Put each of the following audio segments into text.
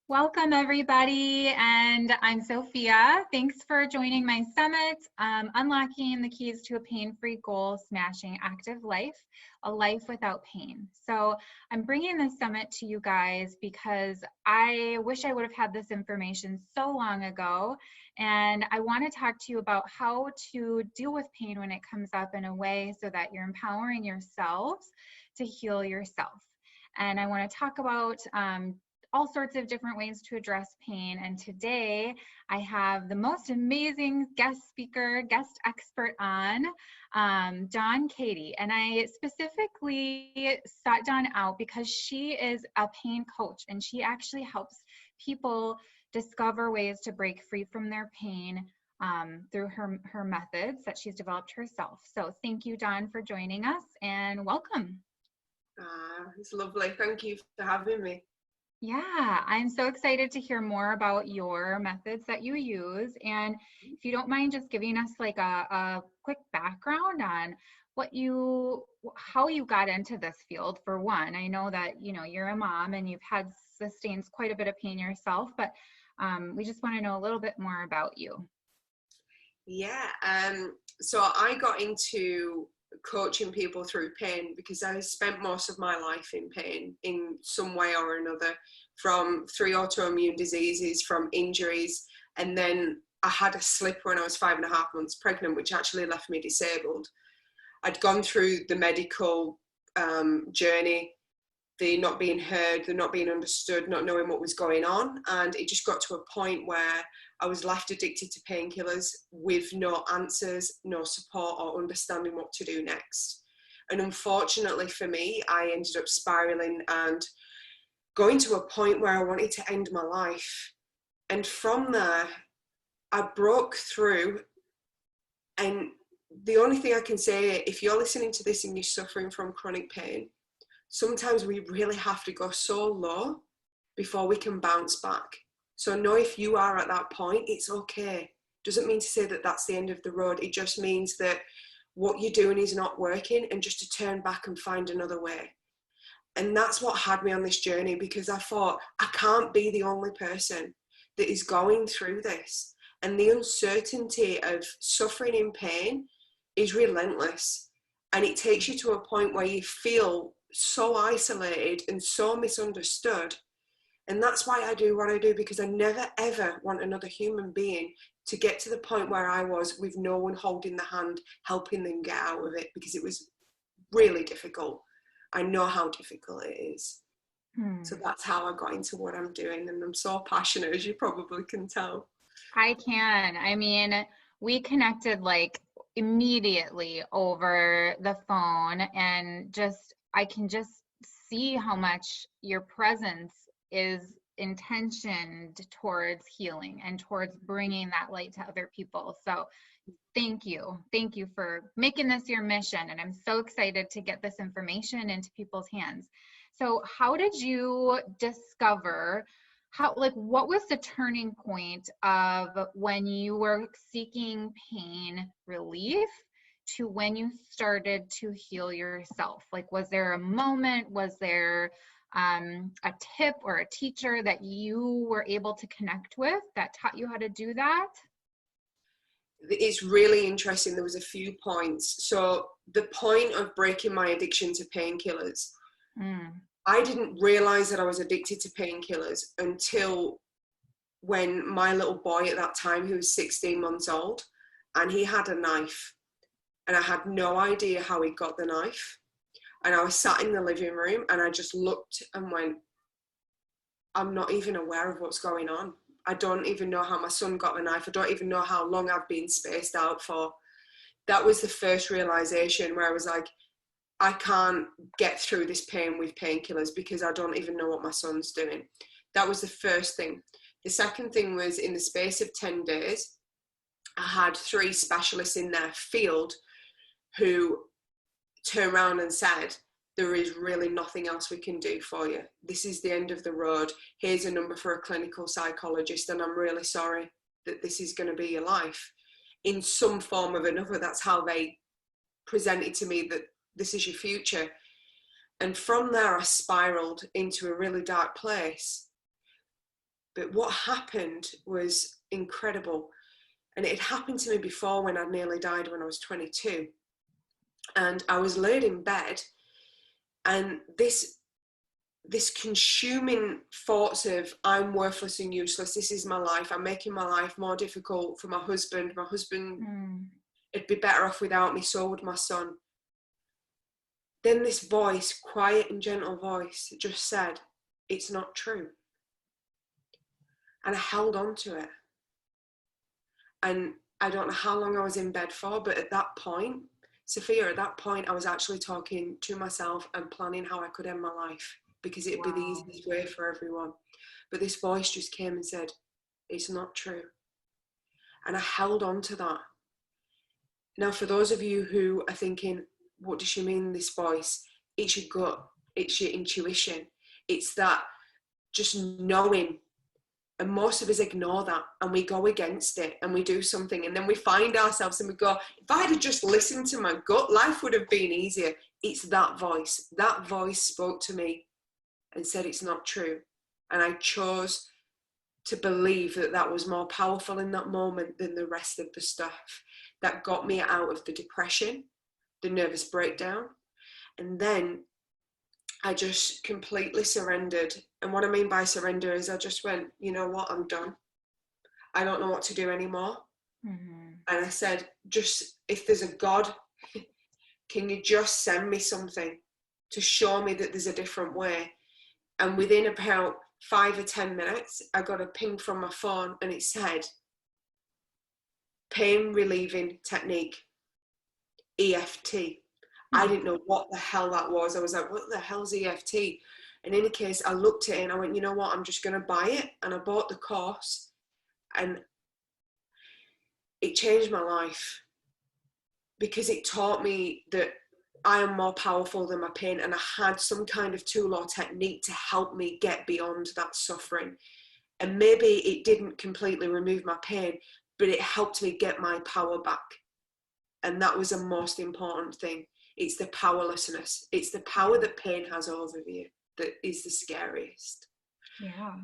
Welcome, everybody, and I'm Sophia. Thanks for joining my summit, Unlocking the Keys to a Pain-Free Goal-Smashing Active Life, a Life Without Pain. So I'm bringing this summit to you guys because I wish I would have had this information so long ago, and I want to talk to you about how to deal with pain when it comes up in a way so that you're empowering yourselves to heal yourself. And I want to talk about all sorts of different ways to address pain. And today I have the most amazing guest speaker, guest expert on, Dawn Katie. And I specifically sought Dawn out because she is a pain coach and she actually helps people discover ways to break free from their pain through her methods that she's developed herself. So thank you, Dawn, for joining us and welcome. It's lovely. Thank you for having me. Yeah, I'm so excited to hear more about your methods that you use. And if you don't mind just giving us like a quick background on how you got into this field for one. I know that, you're a mom and you've had sustained quite a bit of pain yourself, but we just want to know a little bit more about you. Yeah, so I got into coaching people through pain because I spent most of my life in pain in some way or another, from 3 autoimmune diseases, from injuries, and then I had a slip when I was 5.5 months pregnant, which actually left me disabled. I'd gone through the medical journey, the not being heard, the not being understood, not knowing what was going on, and it just got to a point where I was left addicted to painkillers with no answers, no support or understanding what to do next. And unfortunately for me, I ended up spiraling and going to a point where I wanted to end my life. And from there, I broke through. And the only thing I can say, if you're listening to this and you're suffering from chronic pain, sometimes we really have to go so low before we can bounce back. So know if you are at that point, it's okay. Doesn't mean to say that that's the end of the road. It just means that what you're doing is not working, and just to turn back and find another way. And that's what had me on this journey, because I thought, I can't be the only person that is going through this. And the uncertainty of suffering in pain is relentless. And it takes you to a point where you feel so isolated and so misunderstood. And that's why I do what I do, because I never ever want another human being to get to the point where I was, with no one holding the hand, helping them get out of it, because it was really difficult. I know how difficult it is. So that's how I got into what I'm doing. And I'm so passionate, as you probably can tell. I can. I mean, we connected like immediately over the phone, and I can just see how much your presence is intentioned towards healing and towards bringing that light to other people. So thank you for making this your mission, and I'm so excited to get this information into people's hands. So how did you discover what was the turning point of when you were seeking pain relief to when you started to heal yourself? Like, was there a moment, was there a tip or a teacher that you were able to connect with that taught you how to do that? It's really interesting. There was a few points. So the point of breaking my addiction to painkillers, I didn't realize that I was addicted to painkillers until when my little boy at that time, who was 16 months old, and he had a knife, and I had no idea how he got the knife. And I was sat in the living room and I just looked and went, I'm not even aware of what's going on. I don't even know how my son got the knife. I don't even know how long I've been spaced out for. That was the first realization, where I was like, I can't get through this pain with painkillers because I don't even know what my son's doing. That was the first thing. The second thing was, in the space of 10 days, I had 3 specialists in their field who turned around and said, there is really nothing else we can do for you. This is the end of the road. Here's a number for a clinical psychologist, and I'm really sorry that this is going to be your life. In some form or another, that's how they presented to me, that this is your future. And from there, I spiraled into a really dark place. But what happened was incredible. And it had happened to me before when I nearly died when I was 22. And I was laid in bed, and this consuming thoughts of, I'm worthless and useless, this is my life, I'm making my life more difficult for my husband it'd be better off without me, so would my son. Then this voice, quiet and gentle voice, just said, it's not true. And I held on to it. And I don't know how long I was in bed for, but at that point, Sophia, at that point, I was actually talking to myself and planning how I could end my life, because it'd be the easiest way for everyone. But this voice just came and said, it's not true. And I held on to that. Now, for those of you who are thinking, what does she mean, this voice? It's your gut, it's your intuition, it's that just knowing. And most of us ignore that, and we go against it, and we do something, and then we find ourselves and we go, if I had just listened to my gut, life would have been easier. It's that voice. That voice spoke to me and said it's not true. And I chose to believe that that was more powerful in that moment than the rest of the stuff that got me out of the depression, the nervous breakdown. And then I just completely surrendered. And what I mean by surrender is I just went, you know what, I'm done. I don't know what to do anymore. Mm-hmm. And I said, just, if there's a God, can you just send me something to show me that there's a different way? And within about 5 or 10 minutes, I got a ping from my phone, and it said, pain relieving technique, EFT. I didn't know what the hell that was. I was like, what the hell's EFT? In any case, I looked at it and I went, you know what, I'm just going to buy it. And I bought the course, and it changed my life, because it taught me that I am more powerful than my pain, and I had some kind of tool or technique to help me get beyond that suffering. And maybe it didn't completely remove my pain, but it helped me get my power back. And that was the most important thing. It's the powerlessness. It's the power that pain has over you that is the scariest. Yeah,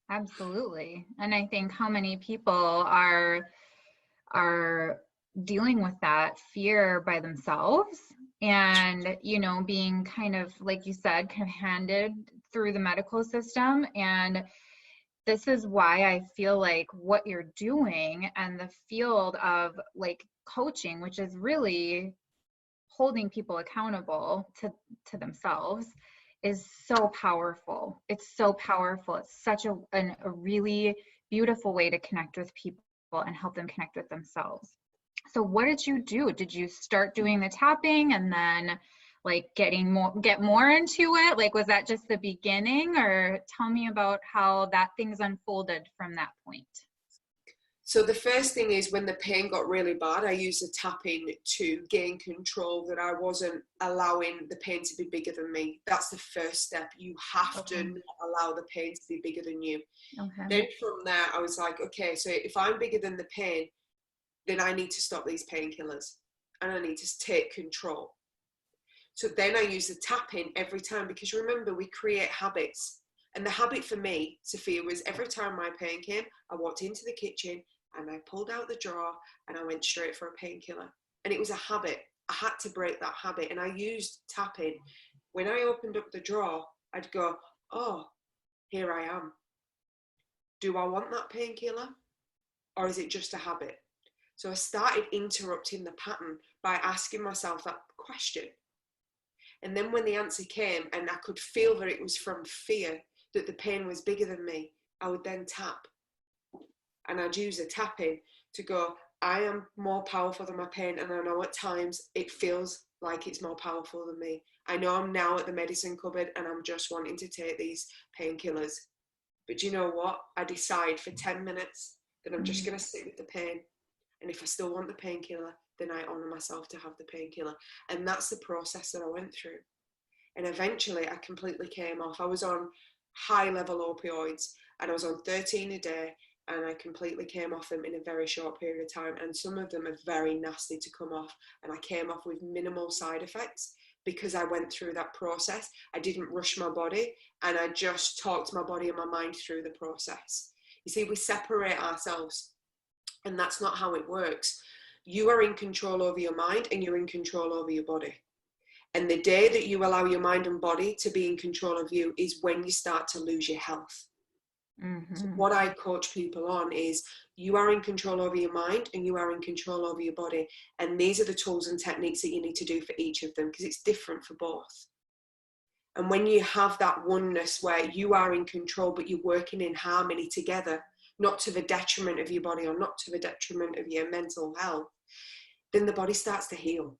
absolutely. And I think how many people are dealing with that fear by themselves, and, you know, being kind of, like you said, kind of handed through the medical system. And this is why I feel like what you're doing and the field of like coaching, which is really holding people accountable to themselves, is so powerful. It's so powerful. It's such a really beautiful way to connect with people and help them connect with themselves. So what did you do? Did you start doing the tapping and then like get more into it? Like, was that just the beginning, or tell me about how that things unfolded from that point? So the first thing is, when the pain got really bad, I used the tapping to gain control, that I wasn't allowing the pain to be bigger than me. That's the first step. You have to not allow the pain to be bigger than you. Okay. Then from there, I was like, okay, so if I'm bigger than the pain, then I need to stop these painkillers and I need to take control. So then I use the tapping every time, because remember, we create habits. And the habit for me, Sophia, was every time my pain came, I walked into the kitchen and I pulled out the drawer and I went straight for a painkiller. And it was a habit. I had to break that habit. And I used tapping. When I opened up the drawer, I'd go, oh, here I am. Do I want that painkiller? Or is it just a habit? So I started interrupting the pattern by asking myself that question. And then when the answer came and I could feel that it was from fear, that the pain was bigger than me, I would then tap. And I'd use the tapping to go, I am more powerful than my pain, and I know at times it feels like it's more powerful than me. I know I'm now at the medicine cupboard and I'm just wanting to take these painkillers. But you know what? I decide for 10 minutes that I'm just going to sit with the pain. And if I still want the painkiller, then I honour myself to have the painkiller. And that's the process that I went through. And eventually I completely came off. I was on high level opioids and I was on 13 a day, and I completely came off them in a very short period of time. And some of them are very nasty to come off. And I came off with minimal side effects, because I went through that process. I didn't rush my body, and I just talked my body and my mind through the process. You see, we separate ourselves, and that's not how it works. You are in control over your mind, and you're in control over your body. And the day that you allow your mind and body to be in control of you is when you start to lose your health. So what I coach people on is, you are in control over your mind and you are in control over your body. And these are the tools and techniques that you need to do for each of them, because it's different for both. And when you have that oneness where you are in control, but you're working in harmony together, not to the detriment of your body or not to the detriment of your mental health, then the body starts to heal.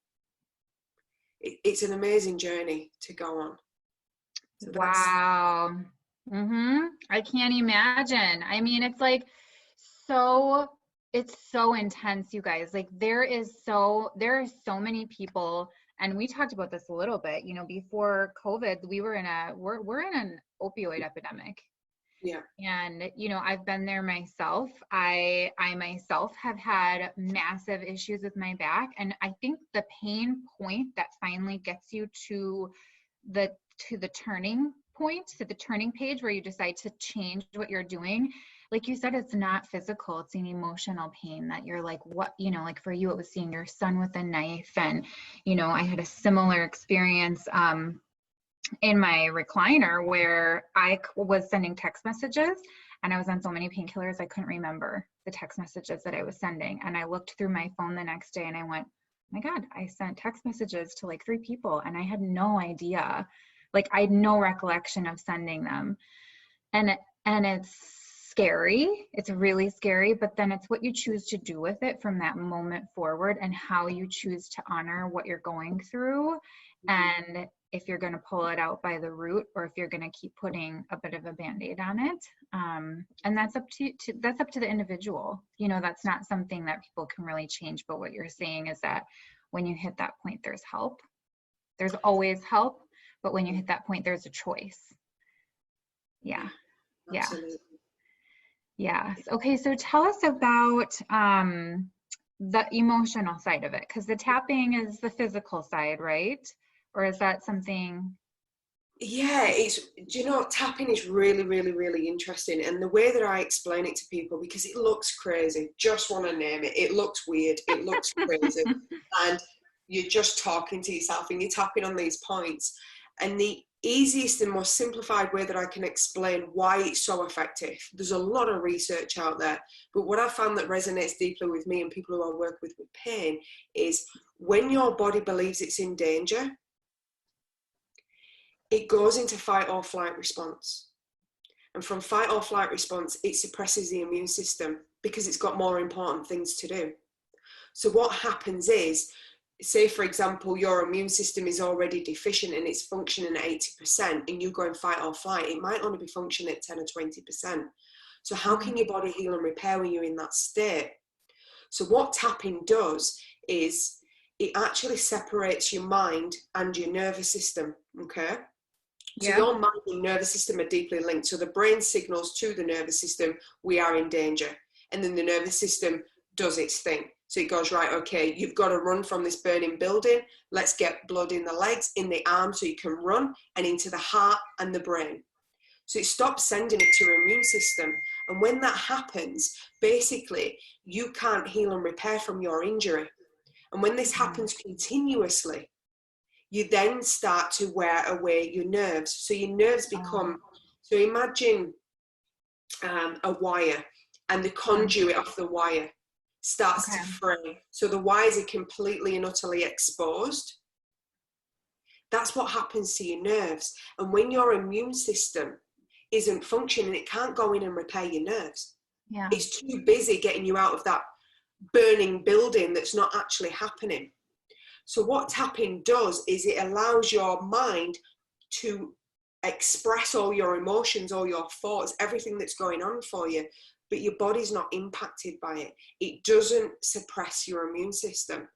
It's an amazing journey to go on. So wow. I can't imagine. I mean, it's like it's so intense, you guys. Like there are so many people, and we talked about this a little bit, you know, before COVID, we're in an opioid epidemic. Yeah. And, you know, I've been there myself. I myself have had massive issues with my back. And I think the pain point that finally gets you to the turning point, to the turning page where you decide to change what you're doing, like you said, it's not physical, it's an emotional pain that you're like, what, you know, like for you, it was seeing your son with a knife. And, you know, I had a similar experience, in my recliner where I was sending text messages, and I was on so many painkillers, I couldn't remember the text messages that I was sending. And I looked through my phone the next day and I went, oh my God, I sent text messages to like 3 people and I had no idea, like I had no recollection of sending them. And it's scary. It's really scary, but then it's what you choose to do with it from that moment forward, and how you choose to honor what you're going through. And if you're going to pull it out by the root, or if you're going to keep putting a bit of a Band-Aid on it. And that's up to the individual. You know, that's not something that people can really change. But what you're saying is that when you hit that point, there's help. There's always help. But when you hit that point, there's a choice. Yeah. Absolutely. Yeah. Okay. So tell us about the emotional side of it, because the tapping is the physical side, right? Or is that something? Yeah, do you know, tapping is really, really, really interesting. And the way that I explain it to people, because it looks crazy, just want to name it. It looks weird. It looks crazy. And you're just talking to yourself and you're tapping on these points. And the easiest and most simplified way that I can explain why it's so effective, there's a lot of research out there, but what I found that resonates deeply with me and people who I work with pain is, when your body believes it's in danger, it goes into fight or flight response. And from fight or flight response, it suppresses the immune system because it's got more important things to do. So what happens is, say for example, your immune system is already deficient and it's functioning at 80%, and you go in fight or flight, it might only be functioning at 10 or 20%. So how can your body heal and repair when you're in that state? So what tapping does is, it actually separates your mind and your nervous system, okay? So your mind and nervous system are deeply linked. So the brain signals to the nervous system, we are in danger. And then the nervous system does its thing. So it goes, right, okay, you've got to run from this burning building. Let's get blood in the legs, in the arms, so you can run, and into the heart and the brain. So it stops sending it to your immune system. And when that happens, basically, you can't heal and repair from your injury. And when this happens continuously, you then start to wear away your nerves. So your nerves become, so imagine a wire, and the conduit of the wire starts to fray. So the wires are completely and utterly exposed. That's what happens to your nerves. And when your immune system isn't functioning, it can't go in and repair your nerves. Yeah. It's too busy getting you out of that burning building that's not actually happening. So what tapping does is, it allows your mind to express all your emotions, all your thoughts, everything that's going on for you, but your body's not impacted by it. It doesn't suppress your immune system.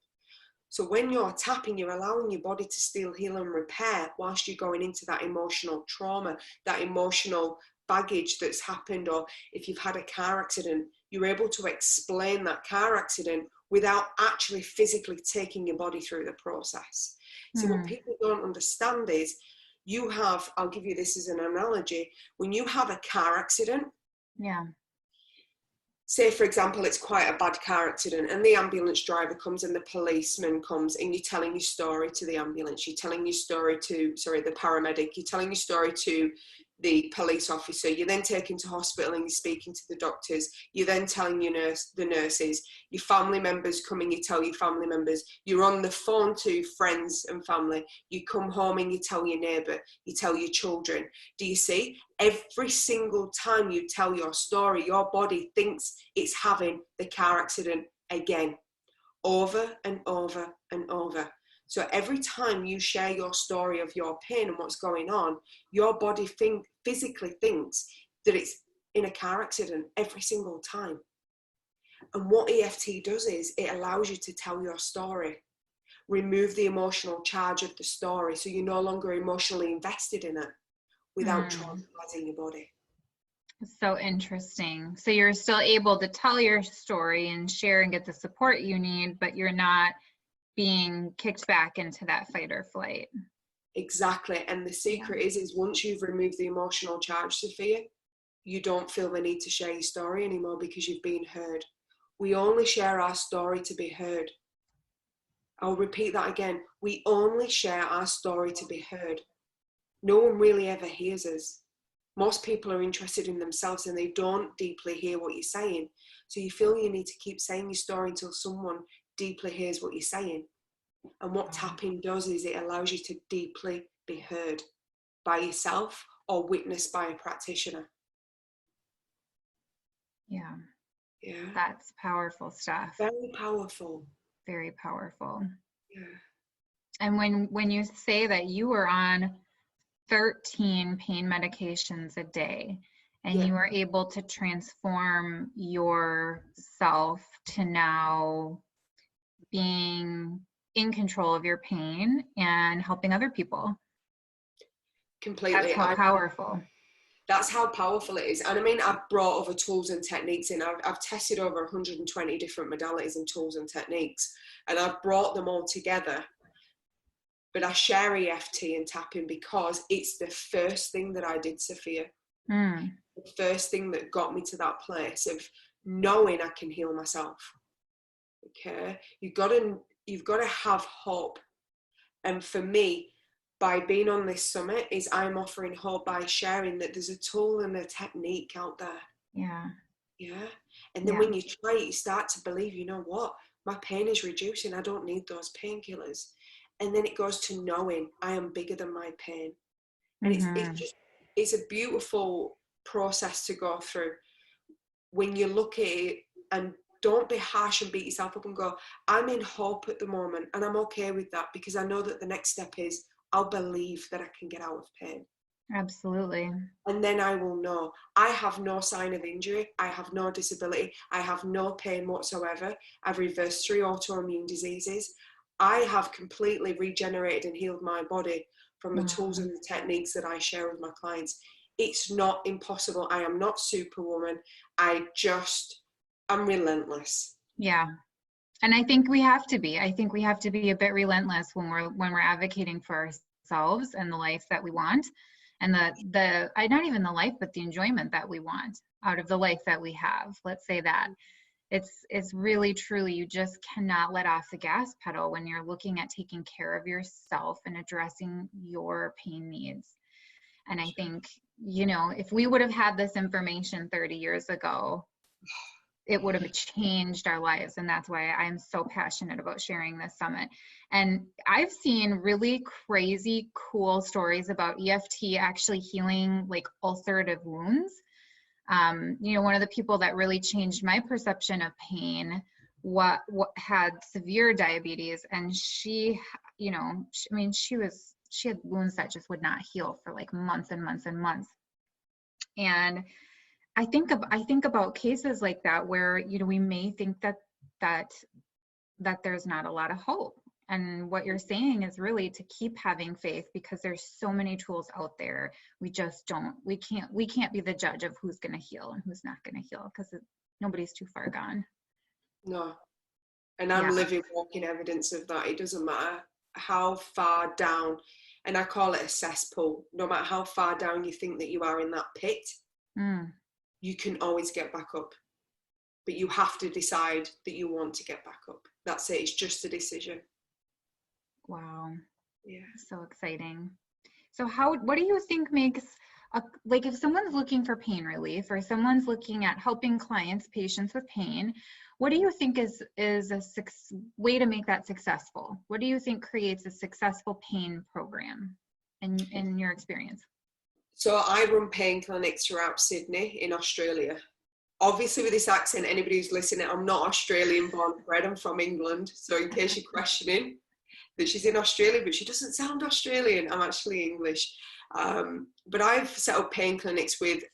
So when you're tapping, you're allowing your body to still heal and repair whilst you're going into that emotional trauma, that emotional baggage that's happened. Or if you've had a car accident, you're able to explain that car accident without actually physically taking your body through the process. So what people don't understand is I'll give you this as an analogy. When you have a car accident, yeah, say for example it's quite a bad car accident and the ambulance driver comes and the policeman comes and you're telling your story to the ambulance, you're telling your story to the paramedic, you're telling your story to the police officer, you're then taken to hospital and you're speaking to the doctors, you're then telling the nurses, your family members come and you tell your family members, you're on the phone to friends and family, you come home and you tell your neighbour, you tell your children. Do you see? Every single time you tell your story, your body thinks it's having the car accident again, over and over and over. So every time you share your story of your pain and what's going on, your body physically thinks that it's in a car accident every single time. And what EFT does is it allows you to tell your story, remove the emotional charge of the story, so you're no longer emotionally invested in it without traumatizing your body. So interesting. So you're still able to tell your story and share and get the support you need, but you're not being kicked back into that fight or flight. Exactly. And the secret is once you've removed the emotional charge, Sophia, you don't feel the need to share your story anymore because you've been heard. We only share our story to be heard. I'll repeat that again. We only share our story to be heard. No one really ever hears us. Most people are interested in themselves and they don't deeply hear what you're saying. So you feel you need to keep saying your story until someone deeply hears what you're saying. And what tapping does is it allows you to deeply be heard by yourself or witnessed by a practitioner. Yeah. Yeah. That's powerful stuff. Very powerful. Very powerful. Yeah. And when you say that you were on 13 pain medications a day and you were able to transform yourself to now being in control of your pain and helping other people. Completely. That's how powerful. That's how powerful it is. And I mean, I've brought other tools and techniques in. I've tested over 120 different modalities and tools and techniques, and I've brought them all together. But I share EFT and tapping because it's the first thing that I did, Sophia. The first thing that got me to that place of knowing I can heal myself. Okay, you've got to have hope. And for me, by being on this summit, is I'm offering hope by sharing that there's a tool and a technique out there. Yeah. Yeah. And then when you try it, you start to believe, you know what, my pain is reducing. I don't need those painkillers. And then it goes to knowing I am bigger than my pain. And it's a beautiful process to go through when you look at it, and don't be harsh and beat yourself up and go, I'm in hope at the moment and I'm okay with that because I know that the next step is I'll believe that I can get out of pain. Absolutely. And then I will know I have no sign of injury. I have no disability. I have no pain whatsoever. I've reversed 3 autoimmune diseases. I have completely regenerated and healed my body from the tools and the techniques that I share with my clients. It's not impossible. I am not Superwoman. I'm relentless. Yeah. And I think we have to be. I think we have to be a bit relentless when we're advocating for ourselves and the life that we want, and the not even the life, but the enjoyment that we want out of the life that we have. Let's say that. It's really, truly, you just cannot let off the gas pedal when you're looking at taking care of yourself and addressing your pain needs. And I think, if we would have had this information 30 years ago, it would have changed our lives. And that's why I'm so passionate about sharing this summit. And I've seen really crazy, cool stories about EFT actually healing like ulcerative wounds. One of the people that really changed my perception of pain, what had severe diabetes, and she had wounds that just would not heal for like months and months and months. And I think about cases like that where, we may think that there's not a lot of hope. And what you're saying is really to keep having faith, because there's so many tools out there. We can't be the judge of who's going to heal and who's not going to heal, because nobody's too far gone. No. And I'm living, walking evidence of that. It doesn't matter how far down, and I call it a cesspool, no matter how far down you think that you are in that pit, you can always get back up. But you have to decide that you want to get back up. That's it. It's just a decision. Wow. Yeah. So exciting. So what do you think makes like if someone's looking for pain relief or someone's looking at helping patients with pain, what do you think is a way to make that successful? What do you think creates a successful pain program in your experience? So I run pain clinics throughout Sydney in Australia. Obviously, with this accent, anybody who's listening, I'm not Australian born and bred, I'm from England. So in case you're questioning that she's in Australia, but she doesn't sound Australian, I'm actually English. But I've set up pain clinics with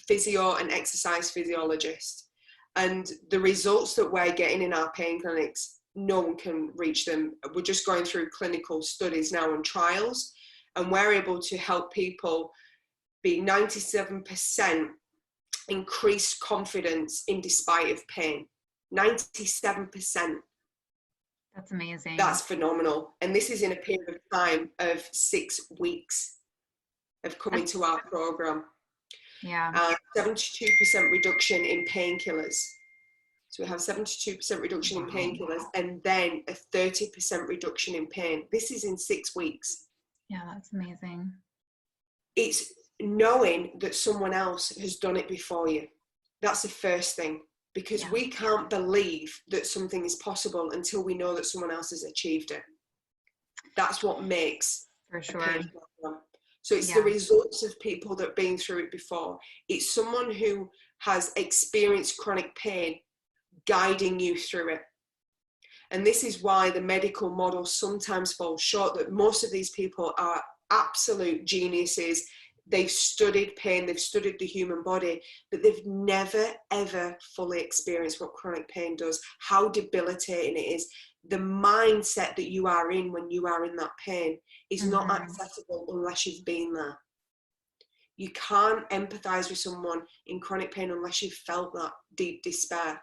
physio and exercise physiologists. And the results that we're getting in our pain clinics, no one can reach them. We're just going through clinical studies now and trials, and we're able to help people be 97% increased confidence in despite of pain. 97%. That's amazing. That's phenomenal. And this is in a period of time of 6 weeks of coming to our program. Yeah. 72% reduction in painkillers. So we have 72% reduction in painkillers and then a 30% reduction in pain. This is in 6 weeks. Yeah, that's amazing. It's knowing that someone else has done it before you. That's the first thing, because we can't believe that something is possible until we know that someone else has achieved it. That's what makes for sure. A pain program. So it's the results of people that have been through it before. It's someone who has experienced chronic pain guiding you through it. And this is why the medical model sometimes falls short, that most of these people are absolute geniuses. They've studied pain, they've studied the human body, but they've never, ever fully experienced what chronic pain does, how debilitating it is. The mindset that you are in when you are in that pain is not accessible unless you've been there. You can't empathize with someone in chronic pain unless you've felt that deep despair.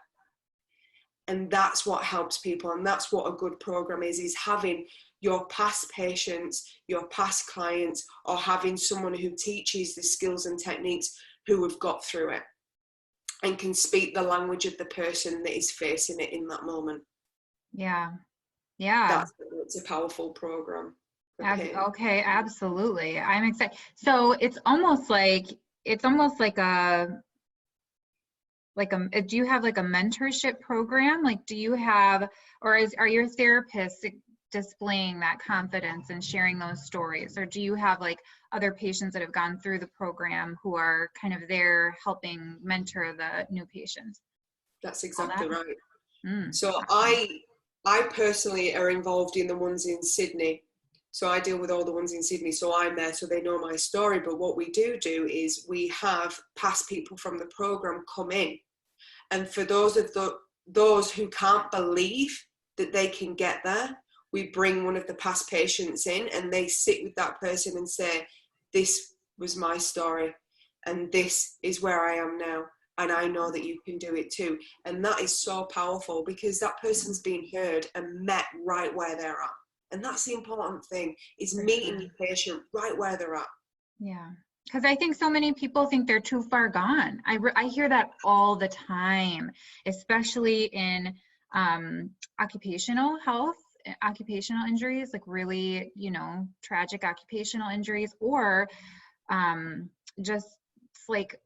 And that's what helps people, and that's what a good program is having your past patients, your past clients, or having someone who teaches the skills and techniques who have got through it and can speak the language of the person that is facing it in that moment. Yeah. It's a powerful program. Okay, absolutely. I'm excited. So it's almost like do you have like a mentorship program? Like, do you have, or are your therapists displaying that confidence and sharing those stories? Or do you have like other patients that have gone through the program who are kind of there helping mentor the new patients? That's exactly right. So I personally are involved in the ones in Sydney. So I deal with all the ones in Sydney. So I'm there, so they know my story. But what we do is we have past people from the program come in. And for those who can't believe that they can get there, we bring one of the past patients in and they sit with that person and say, this was my story and this is where I am now. And I know that you can do it too. And that is so powerful because that person's been heard and met right where they're at. And that's the important thing, is meeting your patient right where they're at. Yeah. Because I think so many people think they're too far gone. I hear that all the time, especially in occupational health, occupational injuries, like really, tragic occupational injuries, or just like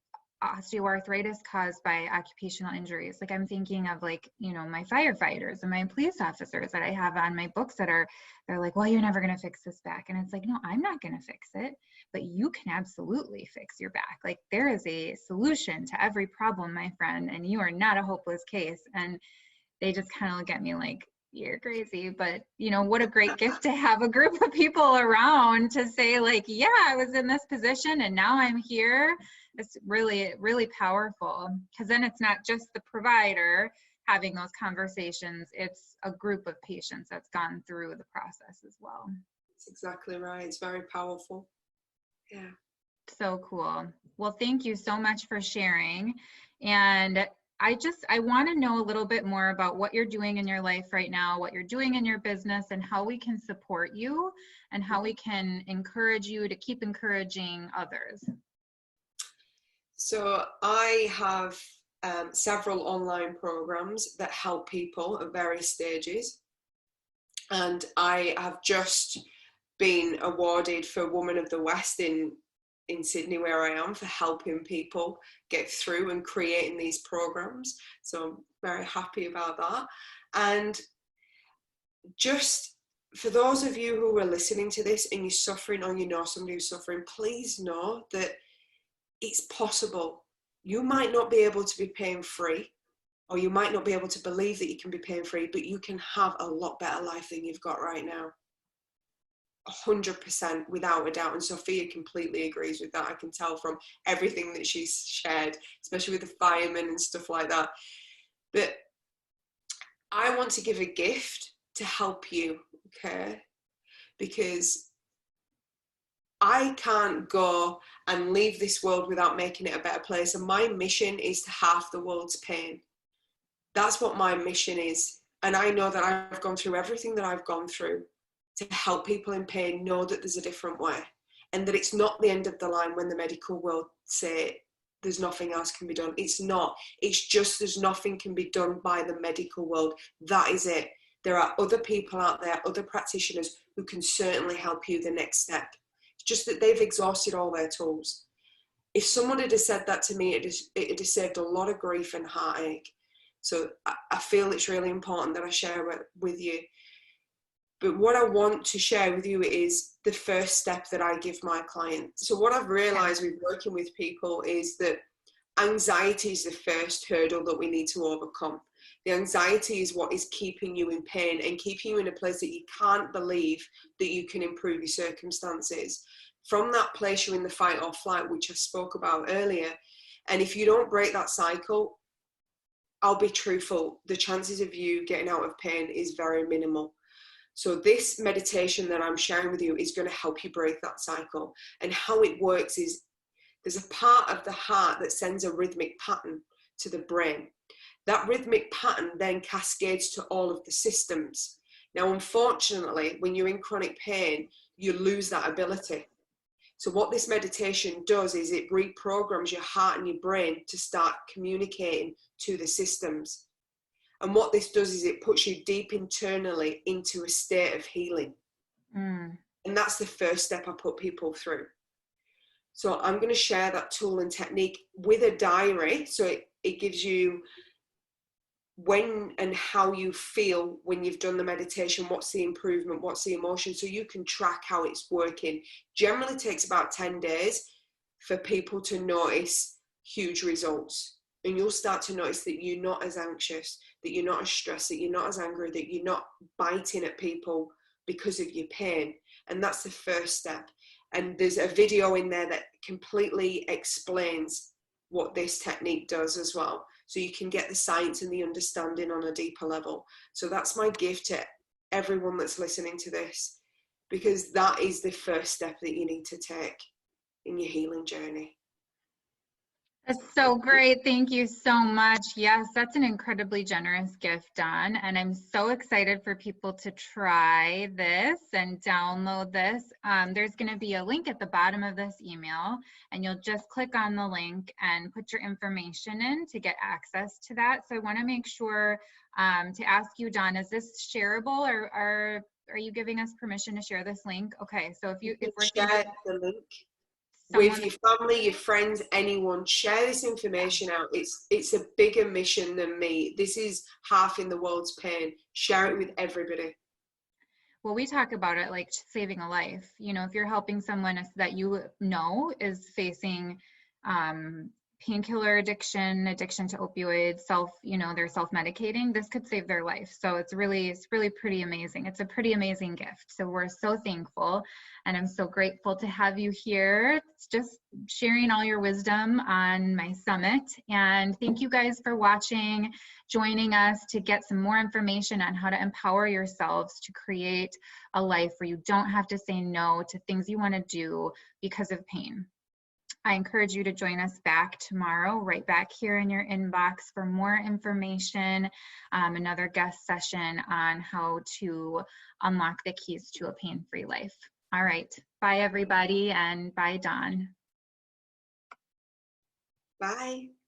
osteoarthritis caused by occupational injuries. Like I'm thinking of like, my firefighters and my police officers that I have on my books they're like, well, you're never going to fix this back. And it's like, no, I'm not going to fix it, but you can absolutely fix your back. Like there is a solution to every problem, my friend, and you are not a hopeless case. And they just kind of look at me like, you're crazy. But what a great gift to have a group of people around to say like, yeah, I was in this position and now I'm here. It's really, really powerful, because then it's not just the provider having those conversations, it's a group of patients that's gone through the process as well. That's exactly right. It's very powerful. Yeah. So cool. Well, thank you so much for sharing. And I want to know a little bit more about what you're doing in your life right now, what you're doing in your business, and how we can support you and how we can encourage you to keep encouraging others. So I have several online programs that help people at various stages. And I have just been awarded for Woman of the West in Sydney, where I am, for helping people get through and creating these programs. So I'm very happy about that. And just for those of you who are listening to this and you're suffering, or you know somebody who's suffering, please know that it's possible. You might not be able to be pain free, or you might not be able to believe that you can be pain free, but you can have a lot better life than you've got right now. 100%, without a doubt. And Sophia completely agrees with that. I can tell from everything that she's shared, especially with the firemen and stuff like that. But I want to give a gift to help you, okay? Because I can't go and leave this world without making it a better place. And my mission is to halve the world's pain. That's what my mission is. And I know that I've gone through everything that I've gone through to help people in pain know that there's a different way, and that it's not the end of the line when the medical world say there's nothing else can be done. It's not. It's just there's nothing can be done by the medical world. That is it. There are other people out there, other practitioners who can certainly help you the next step. It's just that they've exhausted all their tools. If someone had said that to me, it would have saved a lot of grief and heartache. So I feel it's really important that I share it with you. But what I want to share with you is the first step that I give my clients. So what I've realized with working with people is that anxiety is the first hurdle that we need to overcome. The anxiety is what is keeping you in pain and keeping you in a place that you can't believe that you can improve your circumstances. From that place, you're in the fight or flight, which I spoke about earlier. And if you don't break that cycle, I'll be truthful, the chances of you getting out of pain is very minimal. So this meditation that I'm sharing with you is going to help you break that cycle. And how it works is there's a part of the heart that sends a rhythmic pattern to the brain. That rhythmic pattern then cascades to all of the systems. Now, unfortunately, when you're in chronic pain, you lose that ability. So what this meditation does is it reprograms your heart and your brain to start communicating to the systems. And what this does is it puts you deep internally into a state of healing. And that's the first step I put people through. So I'm going to share that tool and technique with a diary. So it gives you when and how you feel when you've done the meditation, what's the improvement, what's the emotion, so you can track how it's working. Generally takes about 10 days for people to notice huge results. And you'll start to notice that you're not as anxious, that you're not as stressed, that you're not as angry, that you're not biting at people because of your pain. And that's the first step. And there's a video in there that completely explains what this technique does as well. So you can get the science and the understanding on a deeper level. So that's my gift to everyone that's listening to this, because that is the first step that you need to take in your healing journey. That's so great. Thank you so much. Yes, that's an incredibly generous gift, Dawn. And I'm so excited for people to try this and download this. There's going to be a link at the bottom of this email, and you'll just click on the link and put your information in to get access to that. So I want to make sure to ask you, Dawn, is this shareable, or are you giving us permission to share this link? Okay, so if we're share the link with your family, your friends, anyone, share this information out. It's a bigger mission than me. This is halving the world's pain. Share it with everybody. Well, we talk about it like saving a life. You know, if you're helping someone that you know is facing painkiller addiction to opioids, they're self-medicating, this could save their life. So it's really pretty amazing. It's a pretty amazing gift. So we're so thankful, and I'm so grateful to have you here. It's just sharing all your wisdom on my summit. And thank you guys for watching, joining us to get some more information on how to empower yourselves to create a life where you don't have to say no to things you want to do because of pain. I encourage you to join us back tomorrow, right back here in your inbox for more information, another guest session on how to unlock the keys to a pain-free life. All right. Bye, everybody, and bye, Dawn. Bye.